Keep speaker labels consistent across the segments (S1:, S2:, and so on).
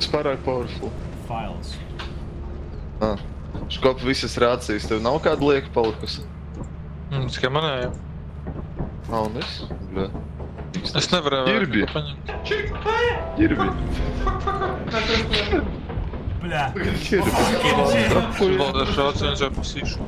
S1: tas pārāk powerful.
S2: Files.
S1: Škop visas rācijas, tev nav kāda lieka palikusi?
S3: Tikai manējā.
S1: Un viss? Bļā.
S3: Es nevarēju
S1: Ķirbi.
S3: neko paņemt.
S1: Ķirbi.
S2: Bļā.
S1: Ķirbi.
S3: Valdēšu rācijas jau pasīšu.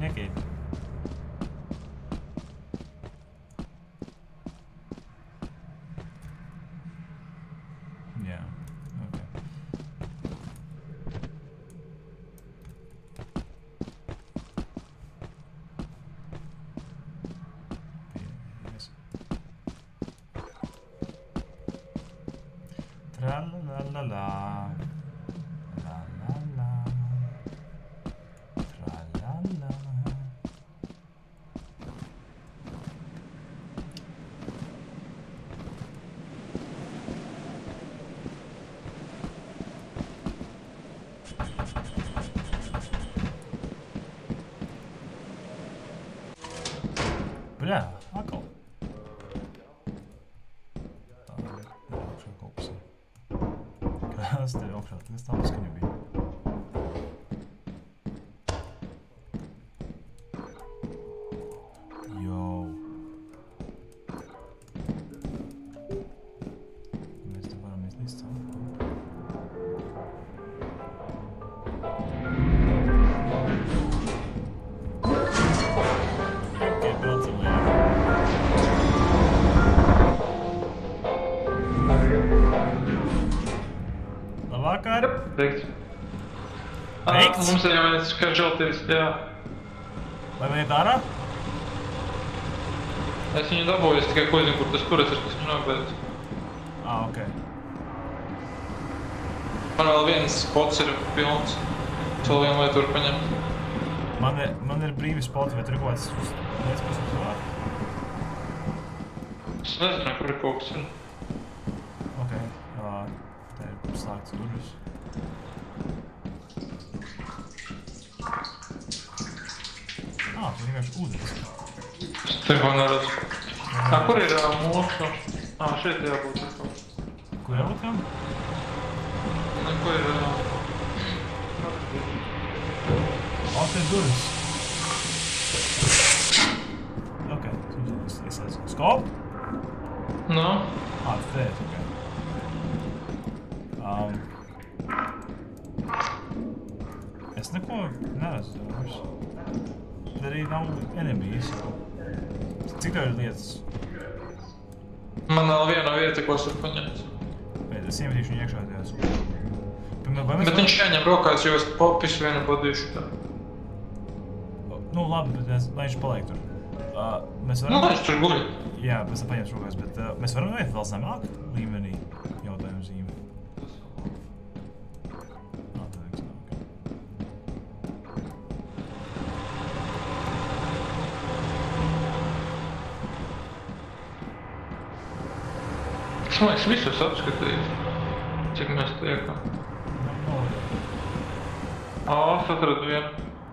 S2: Okay. Yeah, okay. Yes. Tra-la-la-la-la. La-la-la. Tra-la-la. Bļā, atkal. Tā, augšā kaut kas ir. Kas te ir augšā? Tas tā paskaņa bija. Jau. Mēs te varam izlīst cauri. Okay, braucam lejā. Labvakar!
S3: Veikts.
S2: Veikts?
S3: Mums ir jāmēnes casualties, jā.
S2: Vai man iet ārā?
S3: Es viņu dabūju, es tikai ko zinu, kur tas turas ir, kas viņu nogādāts.
S2: Okay.
S3: Man vēl viens spots ir pilns. Es vēl vienu lietu varu paņemt.
S2: Man ir brīvi spoti, vai tur ir kaut kāds lietas, kas ir klāt?
S3: Es nezinu, kur ir kaut kas ir.
S2: Okay. Te ir slēgts durvis. Tu vienkārši ūdens.
S3: Tur man neredz. Kur ir mūsu? Šeit jābūt ar kaut.
S2: Kur jābūt kam?
S3: Kur ir...
S2: Te ir durvis. Okay, es esmu. Skop?
S3: Nu?
S2: Tu te esi, okay. Es neko neredzu vairs. Te arī nav enemies. Cik tev ir lietas?
S3: Man vēl viena vieta, ko es varu paņemt.
S2: Pēc, es iemetīšu viņu iekšā tajā sūdu.
S3: Bet viņš jāņem rokās, jo es popisu vienu padīšu tā.
S2: Nu labi, bet lai viņš paliek tur. Mēs varam...
S3: Nu, lai viņš tur guļ.
S2: Jā, mēs tam paņems rokās, bet mēs varam iet vēl zemāk līmenī jautājumu zīmi.
S3: Es liekas, visus apskatīju, cik mēs tiekam. Es atradu vienu.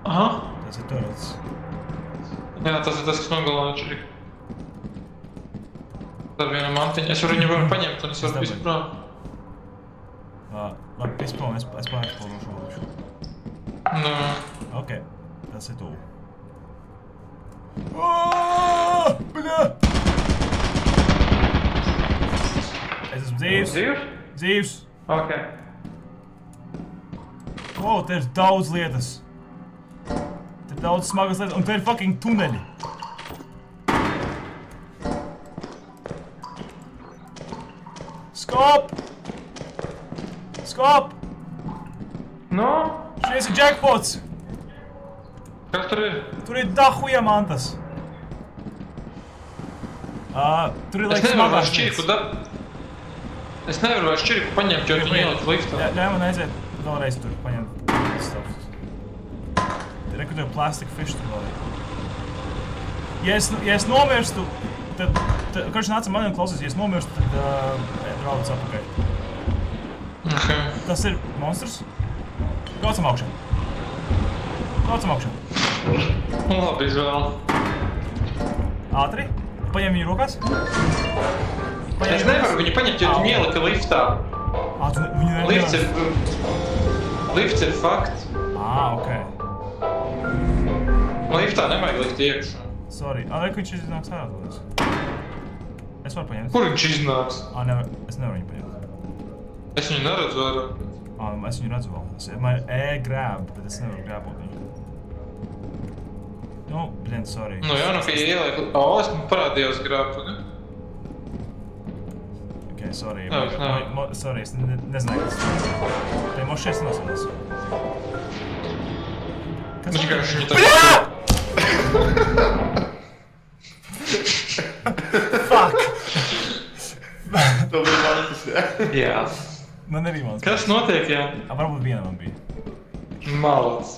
S3: Aha!
S2: Tas ir turēts.
S3: Jā, tas ir tas, kas nogalināja čiriku. Ar vienu mantiņu. Es varu viņu paņemt un es varu visu prām.
S2: Labi, visprom, es pārēksploru šo.
S3: Nu.
S2: Ok, tas ir tu. Bļā! Es esmu dzīvs.
S3: Dzīvs?
S2: Dzīvs.
S3: Ok.
S2: Te ir daudz lietas. Te ir daudz smagas lietas, un te ir fucking tuneļi. Skop! Skop!
S3: Nu,
S2: Šis ir jackpots!
S3: kas tur ir?
S2: Tur ir dahuja mantas. Tur ir
S3: Es
S2: laiks
S3: nevaru
S2: smagās
S3: vairs šķirku Es nevaru vairs šķirku paņemt, jo viņi ielikt liftā.
S2: Ļauj man aiziet vēlreiz tur paņemt stuff. Reku tev plastic fish tur vēl ir. Ja es nomirstu, tad karš nāca mani un klausīs, ja es nomirstu, tad brauc atpakaļ.
S3: Okay.
S2: Tas ir monstrs. Braucam augšā. Braucam augšā.
S3: Labi izvēle.
S2: Ātri. Paņem viņu rokās.
S3: Es nevaru viņu paņemt, jo viņi ielika liftā.
S2: Viņu
S3: Lifts ir fakts.
S2: Ok.
S3: Liftā nevajag likt iekšā.
S2: Sorry. Reku viņš iznāks ārā. Es varu paņemt.
S3: Kur viņš iznāks?
S2: Es nevaru viņu paņemt.
S3: Es viņu neredzu ārā.
S2: Es viņu redzu vēl. Man ir E-grab, bet es nevaru grabot viņu. Nu, blin, sorry.
S3: Nu jā, ka ieliek... es man parādījos grābu, ne?
S2: Ok, sorry.
S3: Jā,
S2: Sorry, es nezināju, kas tas ir. Te mums šeit nosaucās.
S3: Viņš vienkārši viņu tā...
S2: Fuck!
S1: To bija mantas, jā.
S3: Jā.
S2: Man arī mans.
S3: Kas notiek, jā?
S2: Varbūt viena man bija.
S3: Malac.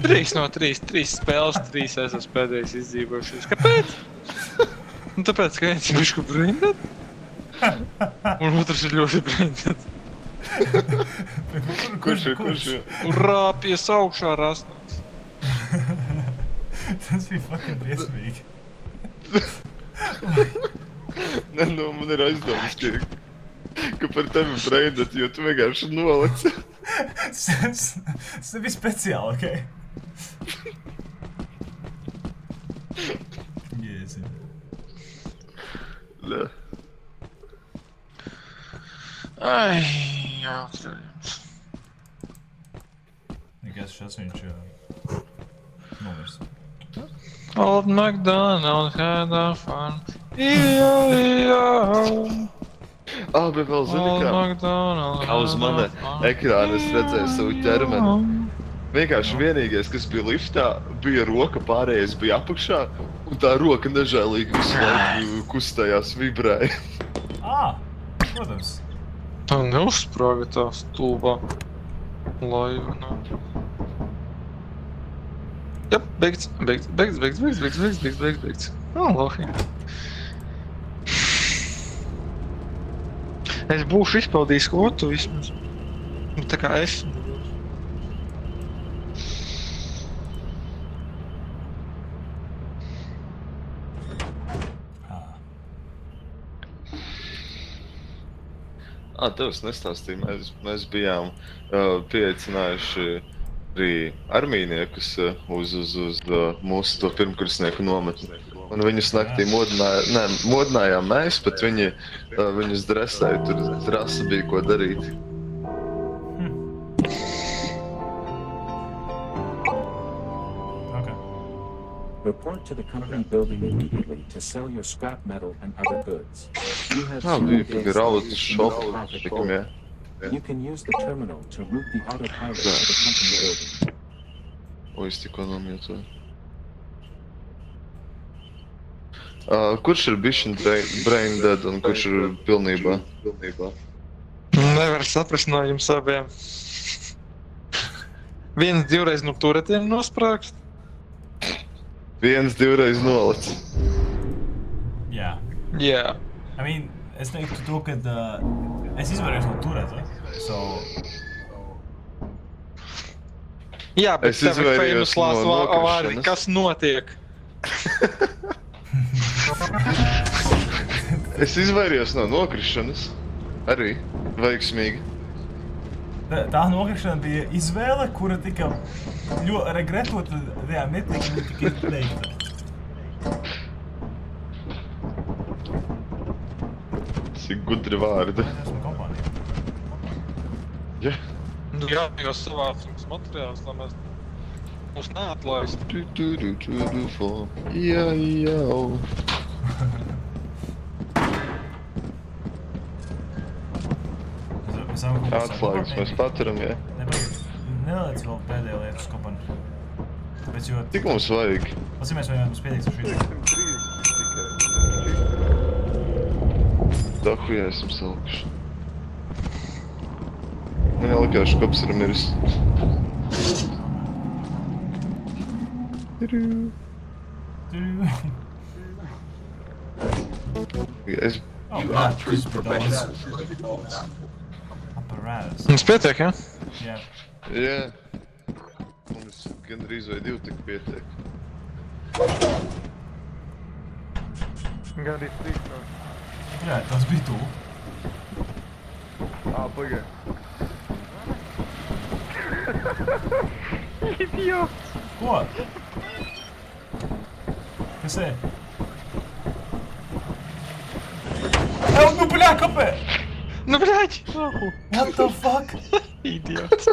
S4: 3 no 3, 3 spēles, 3 esmu pēdējais izdzīvojušies. Kāpēc? Nu tāpēc, ka viens ir bišku braindead, un otrs ir ļoti braindead.
S1: Kurš ir?
S4: Urā, pies augšā rasnāks.
S2: Tas bija fucking briesmīgi.
S1: Nē, nu, man ir aizdomas, ka par tevi braindat, jo tu vienkārši nolici.
S2: Tas nebija speciāli, ok? Jēzi.
S1: Nē.
S4: Ai, jāatcerējums.
S2: Nekas šāds viņš nomirst.
S4: Old MacDonald had a fun. Io.
S1: Bet vēl zini
S4: Old
S1: kā?
S4: MacDonald
S1: Kā uz mana ekrāna es redzēju savu ķermeni. Vienkārši vienīgais, kas bija liftā, bija roka, pārējais bija apakšā, un tā roka nežēlīgi visu laiku kustējās, vibrēja.
S2: Protams.
S4: Tā neuzsprāga tā stulbā laiva, nā. Jop, beigts. Lohi. Es būšu izpildījis kvotu vismaz. Nu, tā kā es.
S1: Tev es nestāstīju, mēs bijām pieaicinājuši arī armijniekus uz mūsu to pirmkursnieku nometni. Un viņus naktī modinājām mēs, bet viņus dresēja, tur trasa bija ko darīt.
S2: Okay.
S5: Report to the company building immediately to sell your scrap metal and other goods. You have
S1: Bija
S5: 7 days
S1: graudu
S5: to
S1: šopu,
S5: private
S1: tikam, jā.
S5: You can use the terminal to route the autopilot to the company building.
S1: Es tikko nomietoju. Kurš ir bišķiņ brain dead un kurš ir pilnībā?
S4: Nevar saprast no jums abiem. Viens divreiz no turetiem nosprāgst.
S1: Viens divreiz nolic.
S2: Jā.
S4: Jā.
S2: I mean, es teiktu to, ka es izvairījos no turēta. So...
S4: Jā, bet
S1: Es
S4: tev ir
S1: izvairījos
S4: famous last
S1: no
S4: vārdi,
S1: nokrišanas.
S4: kas notiek?
S1: Es izvairījos no nokrišanas. Arī veiksmīgi.
S2: Tā nokrišana bija izvēle, kura tika ļoti regretota tajā mirklī, kad viņa tika izteikta.
S1: Cik gudri vārdi.
S2: Esmu kompānija.
S1: Ja.
S4: Nu, jā, jau savācums materiāls, lai mēs mūs neatlaist.
S1: Jā.
S2: Mēs varam kaut ko
S1: Atslēgas mēs paturam, jā.
S2: Neliec vēl pēdējo lietu skopanu. Tāpēc, jo...
S1: Cik mums vajag?
S2: Pazīmēs, vai mums pietiks ar šī.
S1: Dahu, jā, esam salikuši. Man jālikās, škops ir miris. Es...
S2: Oh, God, this is daudz. Apparatus.
S4: Mums pietiek, ja?
S2: Jā.
S1: Jā. Mums gandrīz vai 2 tik pietiek.
S3: Gandrīz 3 no.
S2: Jā, tas bija tu.
S1: Pagaid.
S3: Idiots!
S2: Ko? Kas ir? Nu, bļā, kāpēc?
S4: Nu, bļaļ!
S2: What the fuck?
S4: Idiots.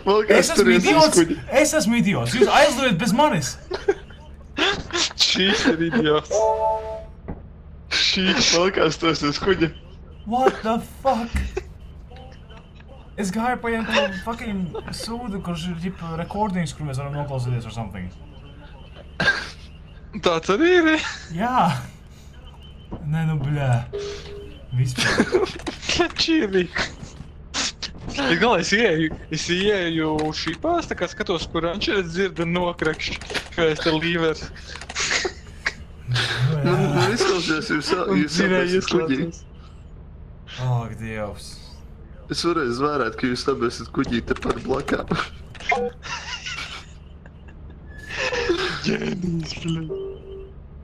S1: Vēl
S2: Es esmu idiots! Es esmu idiots! Jūs aizliet bez manis!
S4: Šīs ir idiots. Šīs.
S1: Vēl kāds tos uz kuģa.
S2: What the fuck? Es gāju paņemt to fucking sūdu, kurš ir ģipa rekordings, kur mēs varam noklausīties or something.
S4: Tāds arī ir.
S2: Jā! Nē, nu bļā. Vispār.
S4: Čīrī. Es galā, es ieeju šīpās, tā kā skatos, kur Ančēs dzirda nokrakšķi, kā es te līver.
S1: Man izklausījās, jūs sapēsiet kuģī.
S2: Ak, Dievs.
S1: Es varēju zvērēt, ka jūs sapēsiet kuģī tepat blakām.
S4: Ģēnijs, bļaļ.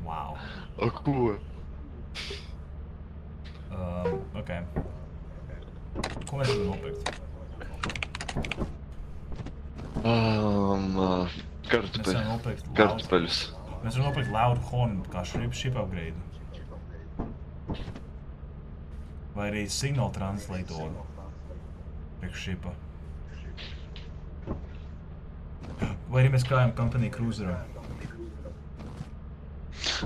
S2: Wow.
S1: O, ko?
S2: Ok. Ko mēs varam nopirkt? Mēs varam nopirkt
S1: Kartupeļus.
S2: Mēs varam nopirkt loud horn kā ship upgrade. Vai arī signal translatoru. Priekš shipa. Vai arī mēs krājam company cruiserā.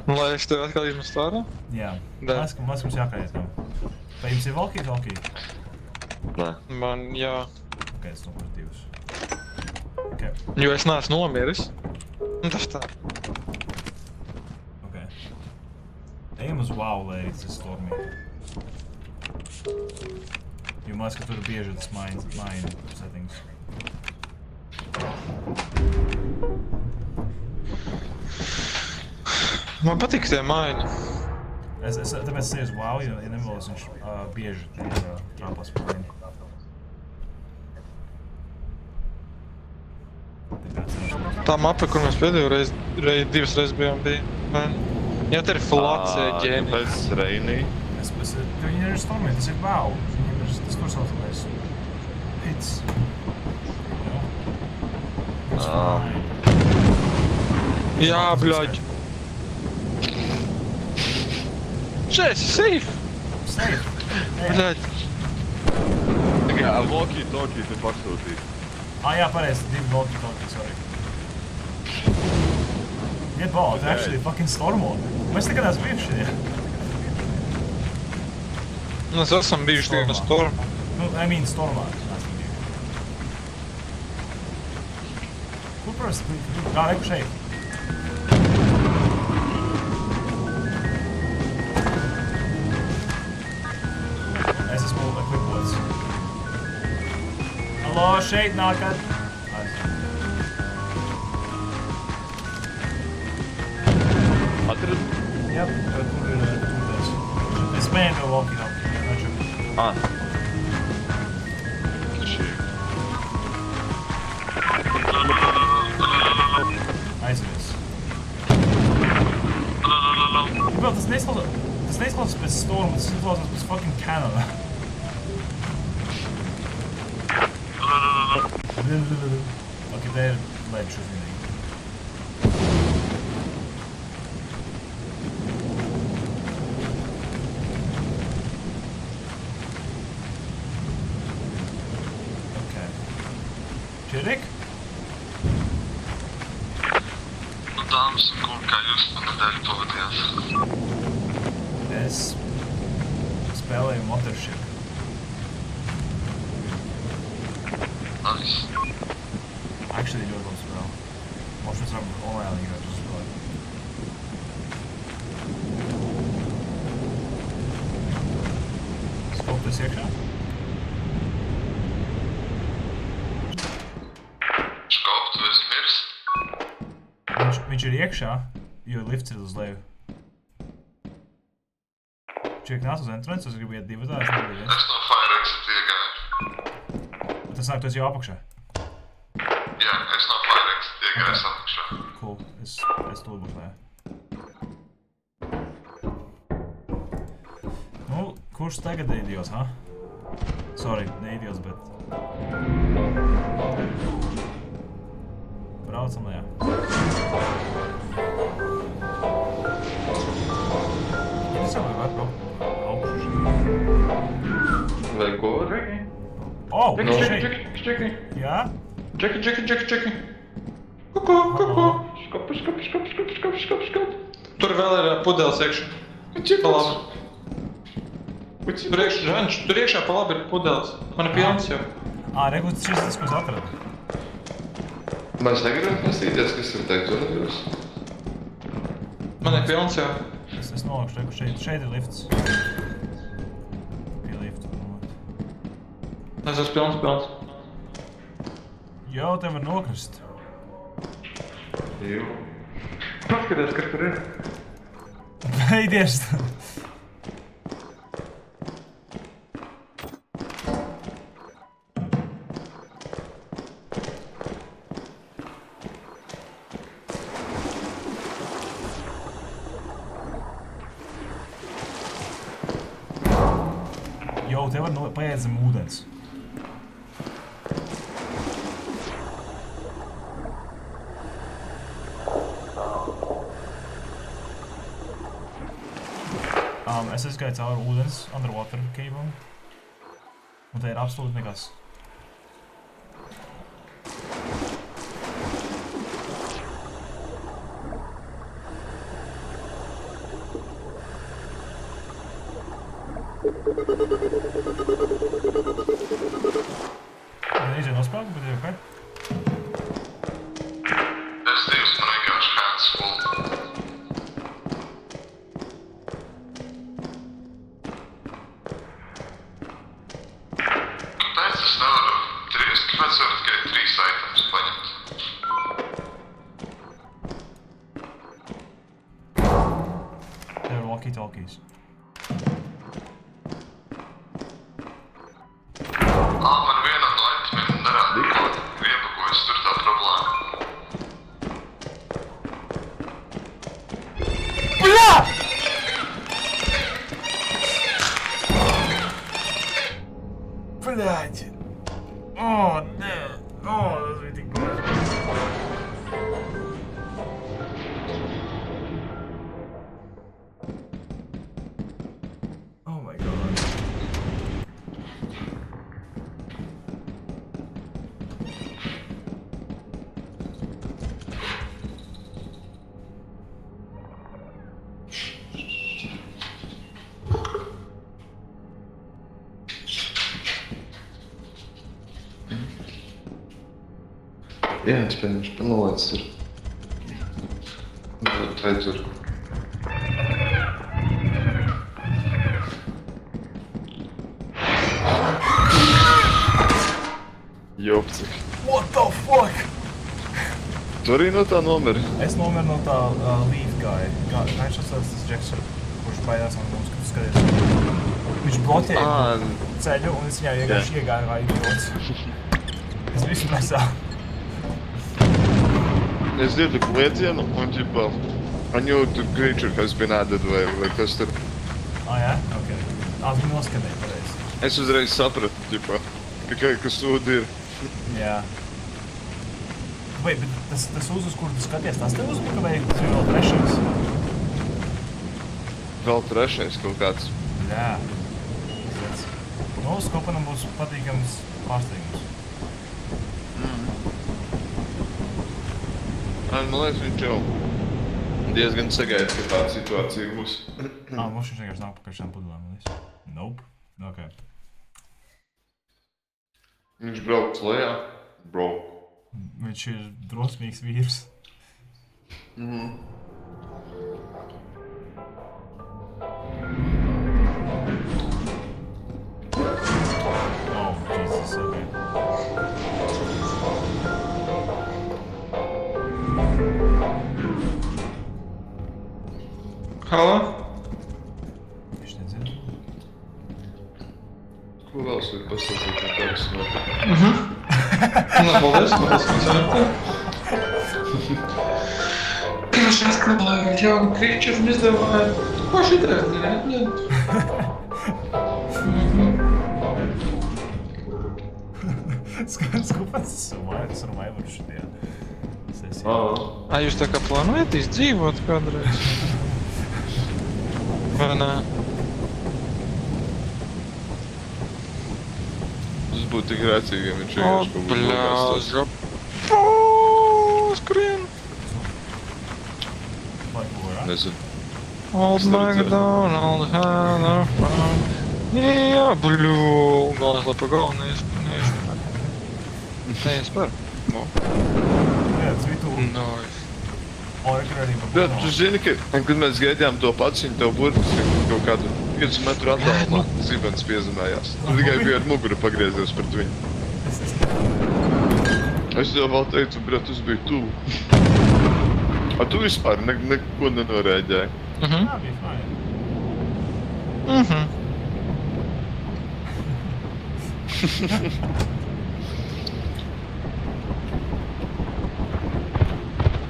S4: Nu, lai es tev atkal izmestu ārā?
S2: Jā.
S4: Da.
S2: Mēs mums jākājies tam. Vai jums ir valkī?
S1: Nē.
S4: Man, jā.
S2: Ok, es nopirkt divus. Ok.
S4: Jo es neesmu nomiris. Nu, tas tā.
S2: Ok. Ejam uz wow, lai tas ir stormī. Jo man liekas, ka tur bieži tas mine settings.
S4: Man patīk tie maini.
S2: Tāpēc es eju uz wow, ja nevēlos viņš bieži trāpās par mine.
S3: Tā mapa, kur mēs pēdējo divas reizes bijām, bija maini. Jā, te ir flācija ģēni.
S1: Pēc Reinī.
S2: Viņi ir stormī, tas ir wow. Tas kur saucamais. Pits. It's fine.
S4: Jā, bļaļ. Šeit, safe!
S2: Safe.
S4: Bļaļ.
S1: Tikai walkie-talkie te pasūtīt.
S2: Jā, pareizi, divi walkie-talkie, sorry. Yeah, ball, it's actually fucking storm mode. Mēs nekad esam bijuši šajā.
S4: Mēs esam bijuši tikai no storma.
S2: Nu, I mean, stormā. Esam bijuši. Kur parasti? Reku šeit. Es esmu ekvipots. Halo, šeit nākat.
S1: Atrad?
S2: Jā, tur ir tūlēs. Es mēģinu to walkie-talkie.
S1: Šī.
S2: Aizvies. Bro, tas neizklausās pēc storma, tas izklausās pēc fucking Canada. Ok, te ir ledge uzmanīgi. Ok. Čirik?
S4: Nu, dāmas un kungi, kā jūs man nedēļu pavadījāt?
S2: Es spēlēju Mothership. Mēs varam online vienkārši spēlēt. Skopties iekšā?
S1: Skaupt, tu esi mirs?
S2: Viņš ir iekšā, jo lifts ir uz leju. Čiek nāc uz entrance, es gribu iet divi tā, es negribu iet.
S1: Es no fire exit iegāju.
S2: Tas nāk, tu esi jau apakšā.
S1: Jā, es no fire exit iegāju apakšā.
S2: Cool, es to būšu lejā. Nu, kurš tagad ir idiots, ha? Sorry, ne idiots, bet... Braucam lejā. Es jau var braukt.
S1: Vai ko?
S2: Oh, no shit!
S3: Čeki.
S2: Jā?
S3: Čeki. Kuku. Skop. Tur vēl ir pudeles iekšā. Pa labi. Tur iekšā pa labi ir pudeles. Man ir pilns jau.
S2: Reku, šis tas, ko es atradu.
S1: Mēs negribam pastīties, kas ir teikt, un jūs?
S3: Man ir pilns jau.
S2: Es nolakšu, reku, šeit ir lifts. Pie lifta.
S3: Es esmu pilns.
S2: Jo, tev var nokrist.
S1: Jū.
S3: Paskaties, kas tur ir.
S2: Beidies! Jo, tev var paiet zem ūdens. Es aizgāju cauri ūdens, underwater cave'am. Un te ir absolūti nekas. Neizdien nospēlēt, bet ir ok.
S1: Es divas, man vienkārši hands full. Kāpēc es nevaru trīs? Kāpēc varu tikai 3 items paņemt?
S2: Tev ir walkie-talkies.
S1: Man vienam no itemiem nerāda kaut iepakojas, tur tā problēma.
S2: Bļā! Bļāķi! Nē! Tas bija tik bļāķi. Oh my god.
S1: Jā, es pieņemšu panolēts tur. Vai tur. Jopcik.
S2: What the fuck?
S1: Tu arī no tā nomeri?
S2: Es nomiru no tā lead guy. Kā viņš atsauc tas Džeks, kurš baidās no mums, kad skaties. Viņš bloķēja ceļu un es viņā vienkārši iegāju kā idiots. Es visu nesāku.
S1: Es dzirdu kliedzienu un ģipā. I knew the creature has been added vai kas tur.
S2: Jā? Ok. Tu noskanēji pareizi.
S1: Es uzreiz sapratu, ģipā. Tikai, ka sūdi ir.
S2: Jā. Vai, bet tas uz kuru tu skaties, tas tev uzbika vai tas ir vēl trešais?
S1: Vēl trešais kaut kāds.
S2: Jā. Nu, Skopanam būs patīkams pārsteigums.
S1: Man liekas, viņš jau diezgan sagaida, ka tāda situācija būs.
S2: Mums viņš vienkārši nāk pakaļ šām pudelēm, un viss. Nope. Ok.
S1: Viņš brauc lejā. Bro.
S2: Viņš ir drosmīgs vīrs. Oh, Jesus, okay.
S3: Halo?
S2: Viņš nedzird.
S1: Ko vēl es varu pastāstīt par tādu smagu?
S3: Nu, paldies, koncertu. Pirmais skrabājot jaunu krīčeru un izdevāju. Ko šitai? Nē.
S2: Skupats survivor šitie sesija.
S3: A jūs tā kā plānojat izdzīvot kādreiz? Vai nē?
S1: Tas būtu tik rēcīgi, ja viņš
S3: O,
S1: vienkārši kaut ko nogāstos.
S3: bļāža. Skrien!
S2: Like over,
S1: Nezinu.
S3: Old MacDonald had a farm. Jā, bļū. Galvenais, lai pa galvu neizspēr. Neizspēr.
S2: Jā, citu.
S3: Nice.
S2: O, rekurēdība.
S1: Jā, tu zini, ka, kad mēs gaidījām to paciņu, tev burtiski kaut kādu 5 metru attālumā zibens piezemējās. Tu tikai bija ar muguru pagriezies pret viņu. Es tev vēl teicu, brat, tas bija tu. A tu vispār neko nenorēģēji.
S2: Jā, bija fine.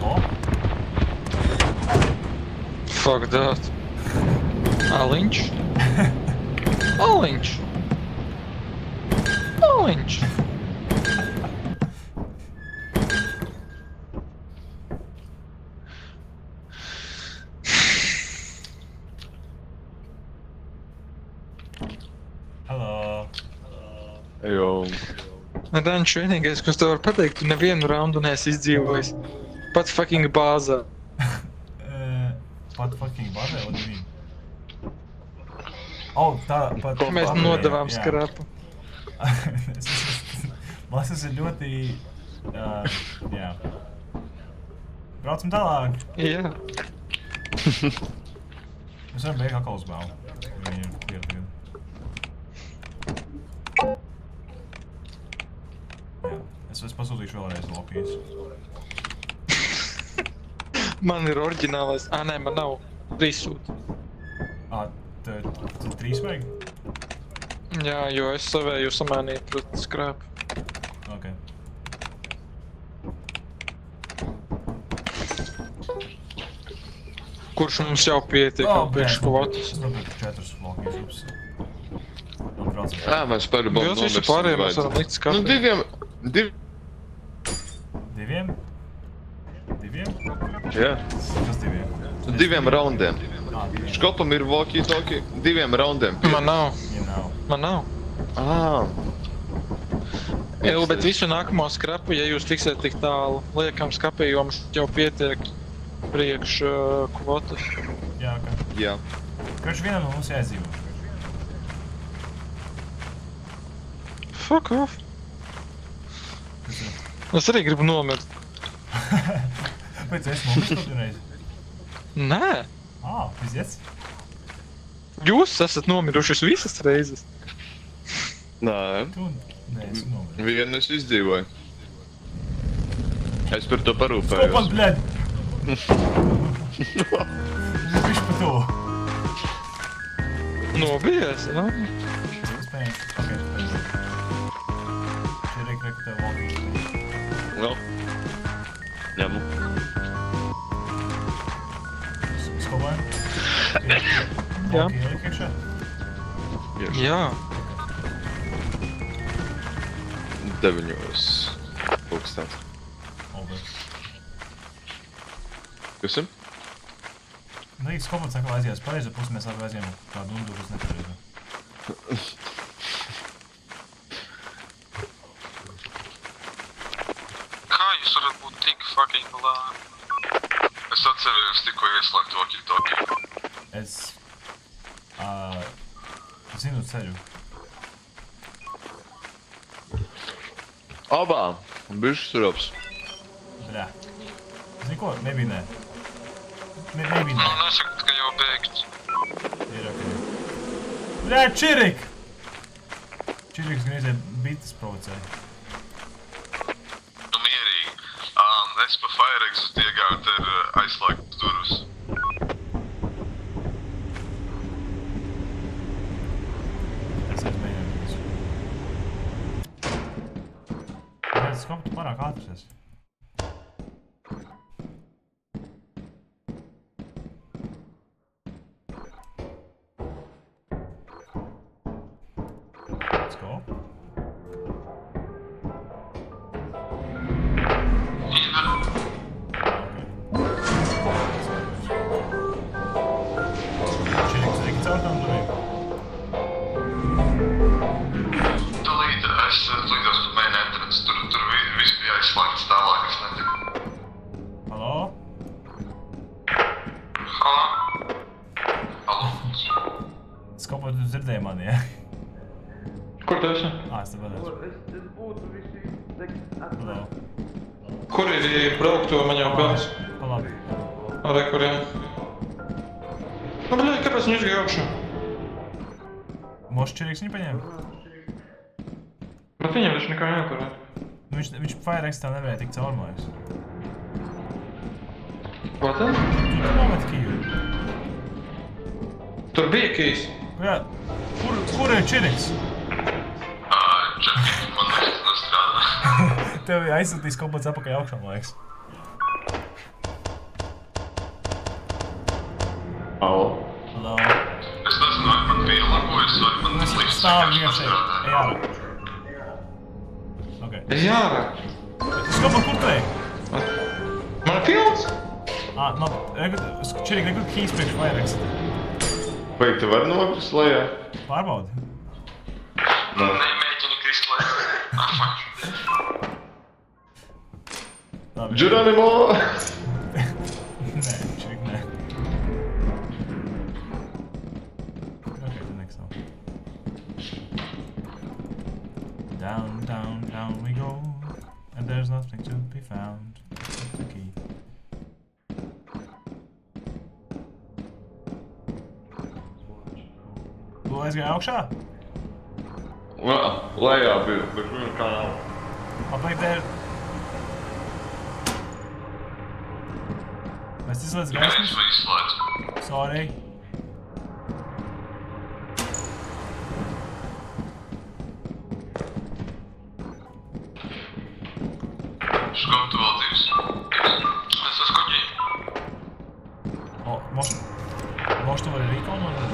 S2: O,
S3: Fuck that. Aliņš? Aliņš? Aliņš?
S2: hello.
S1: Jo,
S3: Danč, vienīgais, ko es tev varu pateikt, tu nevienu raundu neesi izdzīvojis. Pat fucking bāzā.
S2: Pat fucking bazē, what do you mean? Oh, tā, pat...
S3: Mēs
S2: pat-
S3: nodevām
S2: jā.
S3: skrapu.
S2: Man tas ir ļoti... jā. Braucam tālāk.
S3: Jā.
S2: Mēs varam beigt atkal uz bēlu. Viņi ir clear tagad. Jā. Es pasūtīšu vēlreiz lokijas.
S3: Man ir oriģinālais. Ā, nē, man nav. 3 sūta.
S2: Tad 3 vajag?
S3: Jā, jo es savēju samēnīju pret skrāpu.
S2: Ok.
S3: Kurš mums jau pietiek
S2: Oh,
S3: priekš kvotas.
S2: Es nopirku 4 lokijas, ups. Labi, braucam.
S1: ā, mēs parabām
S3: Jūs visi pārējie mēs varam likt
S1: Nu,
S3: skapī.
S1: diviem,
S2: Diviem? Diviem?
S1: jā,
S2: Kas diviem?
S1: diviem raundiem.
S2: Diviem.
S1: Škopam ir walkie-talkie, 2 raundiem.
S3: Man nav.
S2: Ja nav.
S3: Man nav.
S1: Ā,
S3: Jā, bet visu nākamo skrapu, ja jūs tiksiet tik tālu, liekam skapī, jo mums jau pietiek priekš kvotas.
S2: Jā, ok.
S1: jā.
S2: Kurš vienam no mums jāizdzīvo?
S3: Fuck off.
S2: Kas ir?
S3: Es arī gribu nomirt.
S2: Pēc es nomirst kaut vienreiz?
S3: Nē.
S2: Pizdiec.
S3: Jūs esat nomirušas visas reizes.
S1: Nē,
S2: Tu... Nē, es nomirst.
S1: vienu es izdzīvoju. Es par to
S2: Skopat,
S1: parūpējos.
S2: blēd! Viņš pa to.
S3: Nobijies, nu?
S2: Iespējams. Ok, pēc. Šie reku tev walkie.
S1: Nu, ņemu.
S2: Skolēm?
S3: Jā.
S2: Walkie ieliek iekšā?
S3: Jā.
S1: 9 pulkstens.
S2: Over.
S1: Kas ir?
S2: Nu, ja skopats atkal aizies pareizo pusi, mēs abi aiziem kādu undurus nepareizo.
S3: Kā jūs varat būt tik fucking lēni?
S1: Es atceros tikko ieslēgt walkie-talkie.
S2: Es... zinu ceļu.
S1: Abām. Bišķi suraps.
S2: Bļā. Zini ko? Nebija nē. Maybe
S3: Nu,
S2: not.
S3: nesaka, ka jau beigts.
S2: Ir ok. Bļā, Čirik! Čiriks gan iziet bites provocē.
S1: Nu, mierīgi. Es pa Firexu iegāju, te ir aizslēgtas durvis.
S2: Es aizmēģināju visu. Kāpēc tu pārāk ātrs esi? Let's go. Čiriks reik caur tam durvīm.
S1: Tūlīt es līdos pat main entrance, tur viss bija aizslēgts tālāk, es netiku.
S2: Halo?
S1: Halo?
S2: Skopo, tu dzirdēji mani, ja?
S3: Kur tu esi?
S2: Es te padēšu. Halo?
S3: Kur ir braukto, man jau pēc?
S2: Pa labi.
S3: Re, kuriem? Nu, bļai, kāpēc viņi izgāja augšā?
S2: Mošs Čiriks viņu paņēma?
S3: Bet viņam taču nekā jāturē.
S2: Nu, viņš Firex tā nevarēja tikt caur, man liekas.
S3: Ko tad?
S2: Tu nomet kiju.
S3: Tur bija kīs.
S2: Jā, kur ir Čiriks?
S1: Čekaj, man liekas, nestrādā.
S2: Tev aizsūtīs kompots apakaļ augšā, man liekas.
S1: Halo?
S2: Halo?
S1: Es nezinu, vai man pielāgojas, vai man liekas,
S2: Stāv
S1: vienkārši
S2: vienkārši
S1: nestrādā.
S2: ej ārā. Ok.
S3: Es jārā.
S2: Skopo, kur tu ej?
S3: Man ir pilns?
S2: No, Čirik, rekur kīs priekš Firex.
S1: Vai tu vari nokrist lejā?
S2: Pārbaudi.
S3: Nemēģini krist lejā.
S2: Labi.
S1: Geronimo!
S2: Nē, Čirik, nē. Ok, the next one. Down, down, down we go. And there's nothing to be found. Except the key. Tu aizgāji augšā?
S1: Lejā bija, bet viņa kā nav.
S2: Apakaļ te ir... Mēs izslēdz gaismas?
S1: izslēdzu.
S2: Sorry.
S1: Škam tu vēl divas.
S3: Es esmu kuģī.
S2: O, moš tu vari reconu vai ne?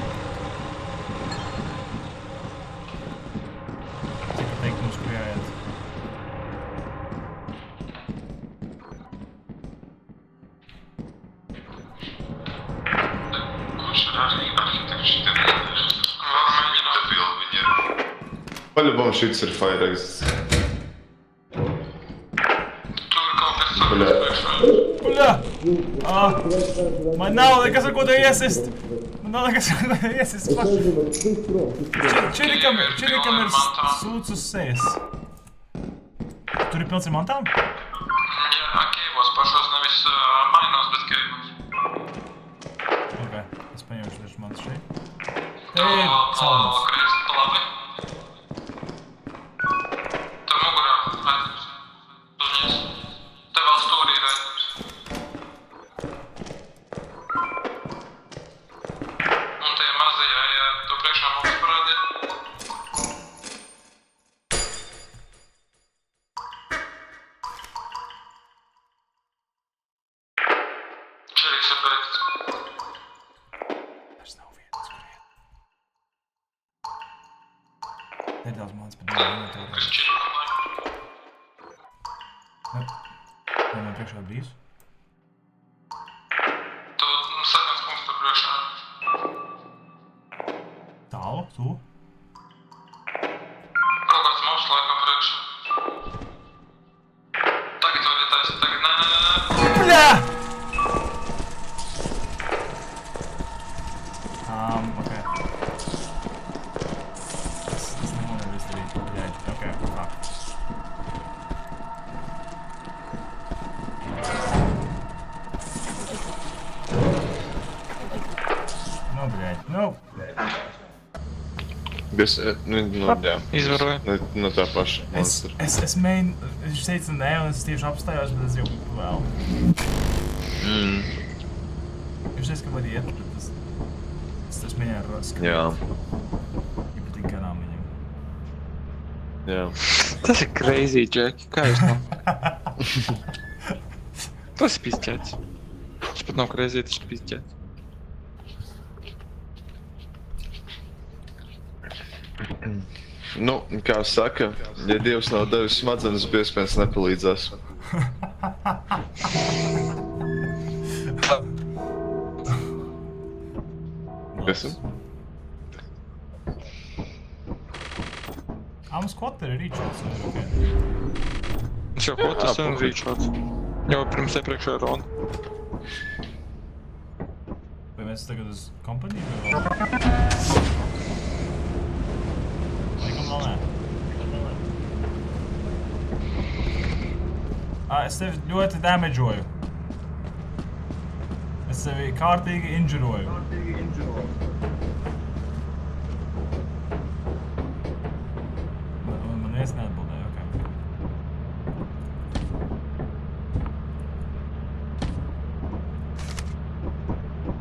S2: Cik teikt mums, kur jāiet?
S1: Kurš ir arhitekts šitiem? Mēģināt bildi viņi ir. Paļabam šits ir Firex.
S3: Tur kaut kas
S1: Bļā.
S2: Bļā! Man nav nekas, ar ko te iesist! Man nav nekas, ar ko te iesist! Čirikam ir sūds uz sejas. Tur ir pilns ar mantām?
S3: Jā, keivos pašos, nevis mainos, bet keivos.
S2: Ok, es paņemšu dažu mantas šeit. Te ir caurums.
S3: Kreis, labi. Tev mugurā aizlips. Uzņies. Tev vēl stūrī ir aizlips. Un tie mazie, ja tu priekšā mums parādi. Čeriks ir beigts.
S2: Vairs nav vietas, kur iet. Nedaudz mans par 2 minūtēm.
S3: Kas čirikam lai?
S2: Vai man priekšā brīvs?
S3: Tu sakans punkts tur priekšā.
S2: Tālu, tu?
S3: Kaut kāds mums laikam priekšā. Tagad var iet taisīt, tagad nē.
S2: Bļā! Ok. Es neko nevaru izdarīt. Bļaļ, ok, fuck.
S1: Kas, nu, jā.
S3: Izvaroja.
S1: No tā paša monstra.
S2: Es mēģinu, viņš teica nē, un es tieši apstājos, bet es jau vēl. Viņš teica, ka var iet, bet es mēģināju skriet.
S1: Jā,
S2: Ja patīk garām viņam.
S1: jā.
S3: Tas ir crazy, Jack. Kā jūs nav? Tas ir pizķēts. Tas pat nav crazy, tas ir pizķēts.
S1: Nu, kā saka, ja Dievs nav devis smadzenes, iespējams nepalīdzēs. Kas?
S2: I'm squatter ir rīčots, okay.
S3: Viņš jau kotas un rīčots. Jau pirms iepriekšējā ronda.
S2: Vai mēs tagad uz kompaniju vai vēl? Laikam vēl nē. Es tevi ļoti damageoju. Es tevi kārtīgi injuroju. Man viens neatbildēja, ok.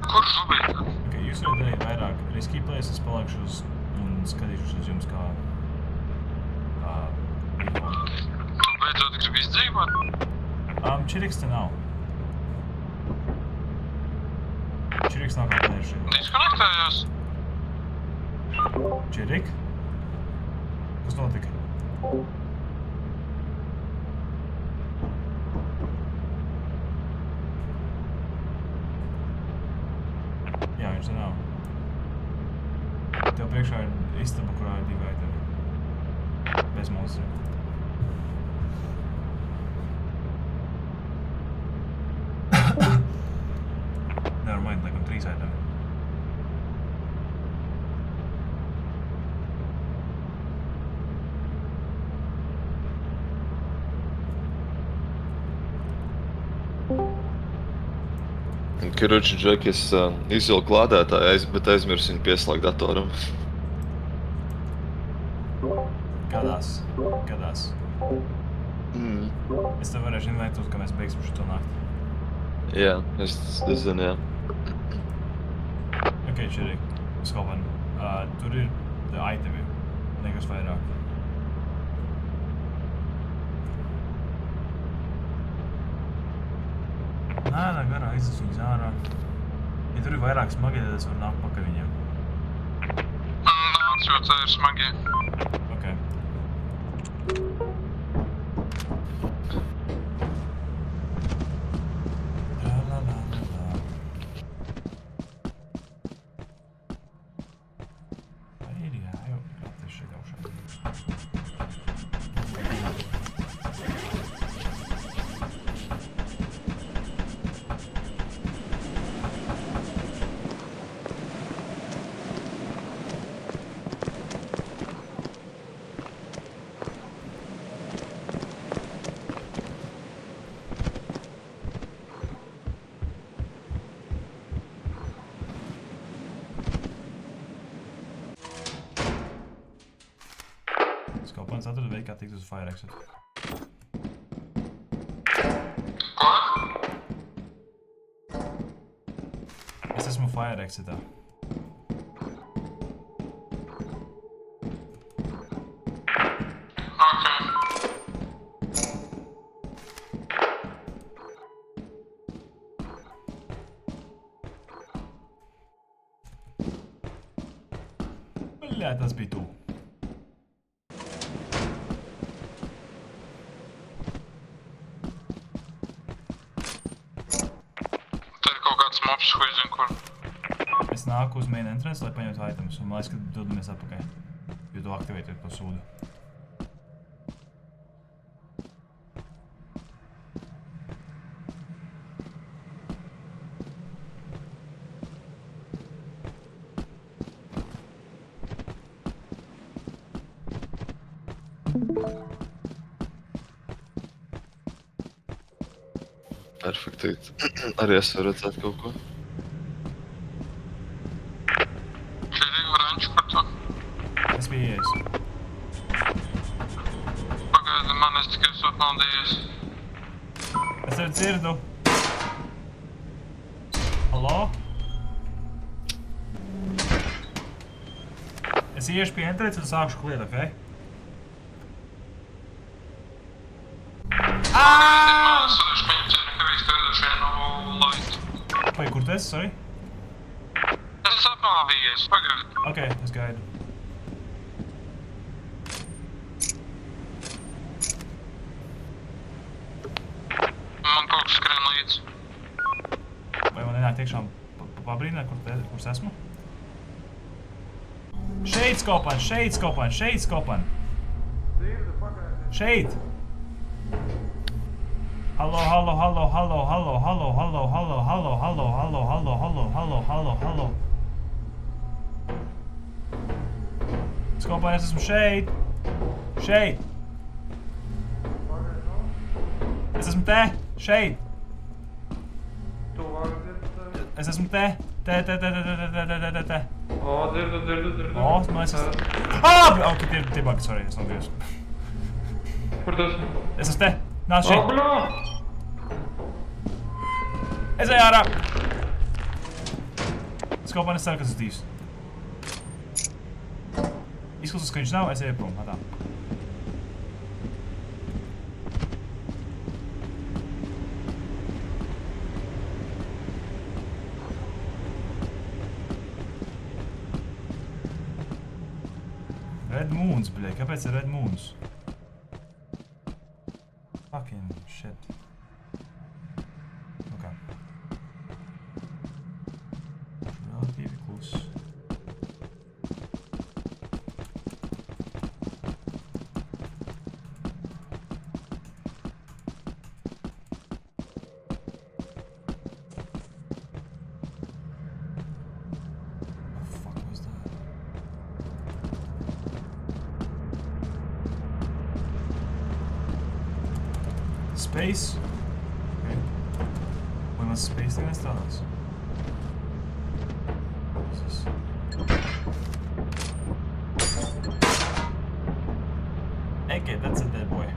S3: Kur šobrīd?
S2: Ok, jūs varat darīt vairāk. Risky place es palikšu uz un skatīšos uz jums kā recon.
S3: Tu beidzot gribi izdzīvot?
S2: Čiriks te nav. Čiriks nav kā pēdējais.
S3: Diskonektējās.
S2: Čirik? Kas notika? Jā, viņš te nav. Tev priekšā ir istaba, kurā ir 2 itemi. Bez monstriem. Nevermind, laikam 3 itemi.
S1: Karoči, Džek, es izvilku lādētāju, bet aizmirsu viņu pieslēgt datoram.
S2: Gadās. Es tev varēšu inventēt, ka mēs beigsim šo nakti.
S1: Jā, es zinu, jā.
S2: Ok, Čirik, Skopan, tur ir itemi, nekas vairāk. Nē, garā izdas viņas ārā. Ja tur ir vairāk smagi, tad es varu nākt pakaļ viņiem.
S3: Nāc, jo tā ir smagi.
S2: Ok. Ir jājau atliek šeit augšā. Skopans atrada veidu, kā tikt uz fire exit.
S3: Ko?
S2: Es esmu fire exitā. Bļā, tas bija tu.
S3: Te ir kaut kāds mobs, ko es zinu, kur.
S2: Es nāku uz main entrance, lai paņemtu itemus, un man liekas, ka dodamies atpakaļ. Jo tu aktivējot to sūdu.
S1: Perfekti. Arī es varu redzēt kaut ko.
S3: Šeit ir ranču, kur tu.
S2: Es
S3: Beidzot nav dievs.
S2: Es tevi dzirdu. Halo? Es iešu pie entrētas un sākšu kliet, ok?
S3: Sūdīšu paņemt, ka viss tēduši vienu laitu.
S2: Vai, kur tu esi, sorry?
S3: Es apmāvījies, pagaidi.
S2: Ok, es gaidu.
S3: Man kaut kas skrien līdzi.
S2: Vai man nenāk tiešām pabrīnāt, kur es esmu? Šeit skopan, šeit skopan, šeit skopan! Šeit! Hallo, hallo, hallo, hallo, hallo, hallo, hallo, hallo, hallo, hallo, hallo, hallo, hallo, hallo, hallo, hallo. Skopan, es esmu šeit! Šeit! Es esmu te! Šeit! Es esmu te! Te.
S4: O, dzirdu.
S2: O, man liekas... Ah! Ok, tie bagi, sorry, es nogriezos.
S4: Kur tas?
S2: Es esmu te! Nāc šeit!
S4: Bļā!
S2: Es eju ārā! Skopan, es ceru, ka tas ir divs. Izklausās, ka viņš nav, es eju prom, tā. Red Moons, bļai, kāpēc ir Red Moons? Fucking shit. Ok. Relatīvi kluss. Space? Okay. Vai mans space tagad nestrādās? Okay, that's a dead boy.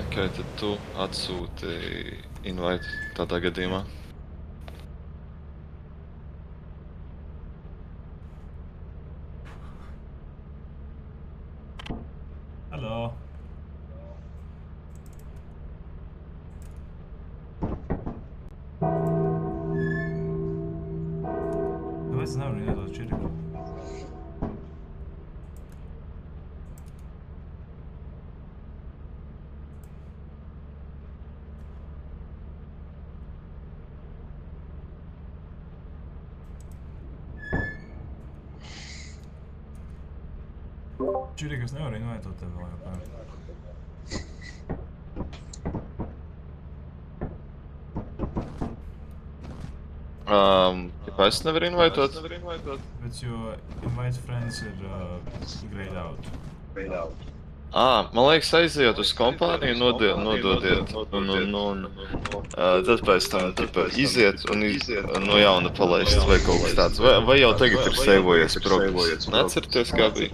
S1: Ok, tad tu atsūti invite tādā gadījumā.
S2: Hello. Kāpēc es nevaru iedot čiriku? Čiriku es nevaru invaitot tevi vēl joprojām.
S1: Ja es nevaru invaitot?
S2: Bet jo invite friends ir grayed out.
S1: Man liekas aiziet uz kompāniju, nododiet, un tad pēc tam iziet un no jauna palaist vai kaut kas tāds. Vai jau tagad ir seivojies progress? Neatcerieties, kā bija?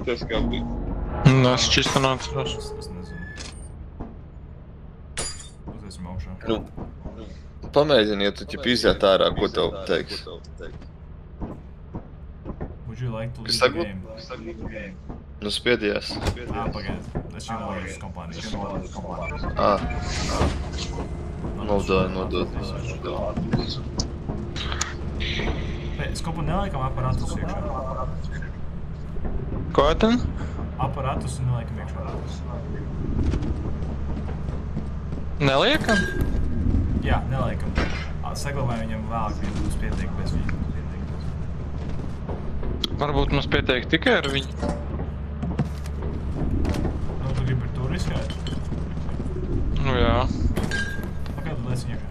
S3: Es čisto neatceros.
S2: Es nezinu. Uziesim augšā.
S1: Nu, pamēģini, ja tu ķip iziet ārā, ko tev teiks.
S2: Would you like to leave
S1: Kas
S2: the
S1: tagad?
S2: game?
S1: Nu, spiedies.
S2: Pagaid. Es jau nav uz kompānijas.
S1: Nodod.
S2: Es kaut ko neliekam aparatus iekšā.
S3: Ko ten?
S2: Aparatus neliekam iekšā.
S3: Neliekam?
S2: Jā, neliekam. Saglabājam viņam vēlāk, viņam būs pietiek bez viņa.
S3: Varbūt mums pietiek tikai ar viņu.
S2: Nu, tu gribi ar to riskēt?
S3: Nu jā.
S2: Pagaid, tu liec viņu iekšā.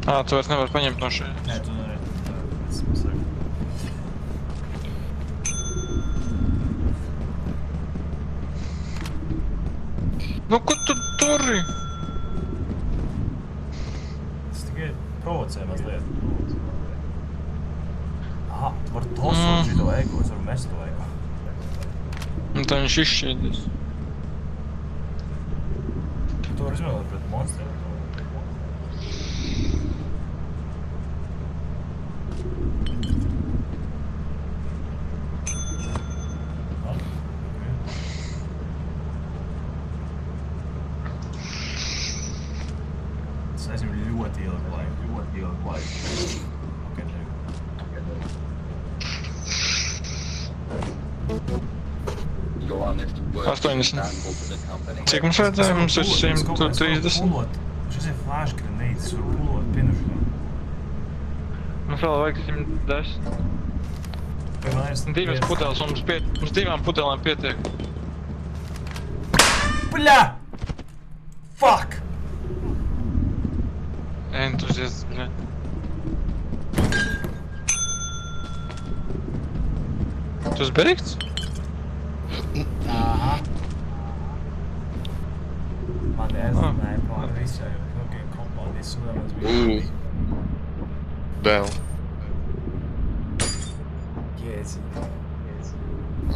S3: Tu vairs nevari paņemt no šeit.
S2: Nē, tu nevari. Es saku.
S3: Nu, ko tu turi?
S2: Tas tikai provocē mazliet. Aha, tu vari tosot šito ego, es varu mest to ego.
S3: Un tā viņš izšķīdīs.
S2: Tu vari izvēlēt pret monstriem. Tas aizim ļoti ilgu laiku. Ok,
S6: Go on this work
S3: 80.
S6: valuable to the company.
S3: Cik mums vajadzēja? Mums ir 130.
S2: Šis ir flash grenades, es varu pulot pinušanu.
S3: Mums vēl vajag 110.
S2: Vai man ir
S3: Divas pudeles, mums divām pudelēm pietiek.
S2: Bļā! Fuck!
S3: Entuziasts, bļa. Tu esi beigts?
S2: Aha. Man nezināja pār visu, jo okay, kompānijas sudāmās bija.
S1: Bēl.
S2: Jēdzi.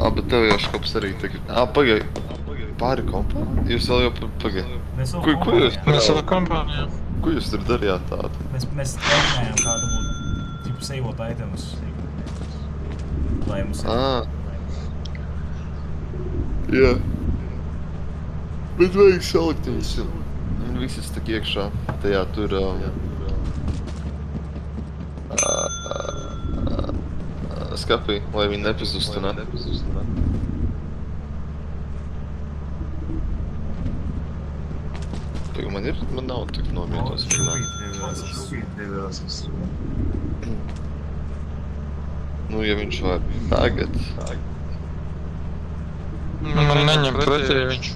S1: Bet tev jau škops arī tagad. Pagaid. Pāri kompā? Jūs vēl jau pagaid.
S2: Mēs vēl
S1: Ko jūs?
S3: Mēs vēl kompānijā.
S1: Ko jūs tur darījāt tādu?
S2: Mēs mēģinājām kādu būt, tipu, savot itemus. Lai mums ir.
S1: Jā. Bet vajag salikt viņus. Viņi visas tak iekšā. Tajā tur... skapī, lai viņi nepazustu, ne? Man nav tik nomietos vienā. Nu, ja viņš var tagad.
S3: Man neņem pretī viņš.